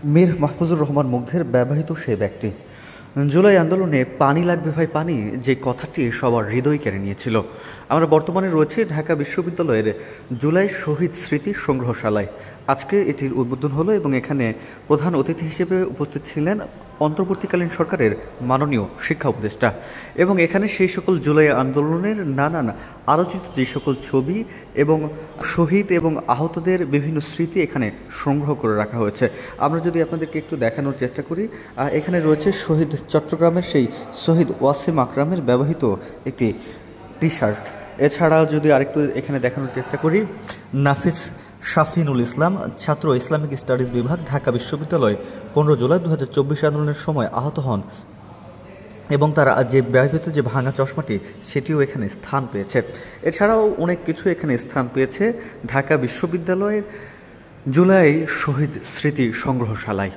মীর মাহফুজুর রহমান মুগ্ধের ব্যবহৃত সে ব্যক্তি। জুলাই আন্দোলনে পানি লাগবে ভাই পানি, যে কথাটি সবার হৃদয় কেড়ে নিয়েছিল। আমরা বর্তমানে রয়েছে ঢাকা বিশ্ববিদ্যালয়ের জুলাই শহীদ স্মৃতি সংগ্রহশালায়। আজকে এটির উদ্বোধন হলো এবং এখানে প্রধান অতিথি হিসেবে উপস্থিত ছিলেন অন্তর্বর্তীকালীন সরকারের মাননীয় শিক্ষা উপদেষ্টা। এবং এখানে সেই সকল জুলাই আন্দোলনের নানান আলোচিত যে সকল ছবি এবং শহীদ এবং আহতদের বিভিন্ন স্মৃতি এখানে সংগ্রহ করে রাখা হয়েছে। আমরা যদি আপনাদেরকে একটু দেখানোর চেষ্টা করি, এখানে রয়েছে শহীদ চট্টগ্রামের সেই শহীদ ওয়াসিম আকরামের ব্যবহৃত একটি টি শার্ট। এছাড়াও যদি আরেকটু এখানে দেখানোর চেষ্টা করি, নাফিস শাফিনুল ইসলাম, ছাত্র ইসলামিক স্টাডিজ বিভাগ, ঢাকা বিশ্ববিদ্যালয়, 15 জুলাই 2024 আন্দোলনের সময় আহত হন এবং তারা যে ব্যবহৃত যে ভাঙা চশমাটি সেটিও এখানে স্থান পেয়েছে। এছাড়াও অনেক কিছু এখানে স্থান পেয়েছে ঢাকা বিশ্ববিদ্যালয়ের জুলাই শহীদ স্মৃতি সংগ্রহশালায়।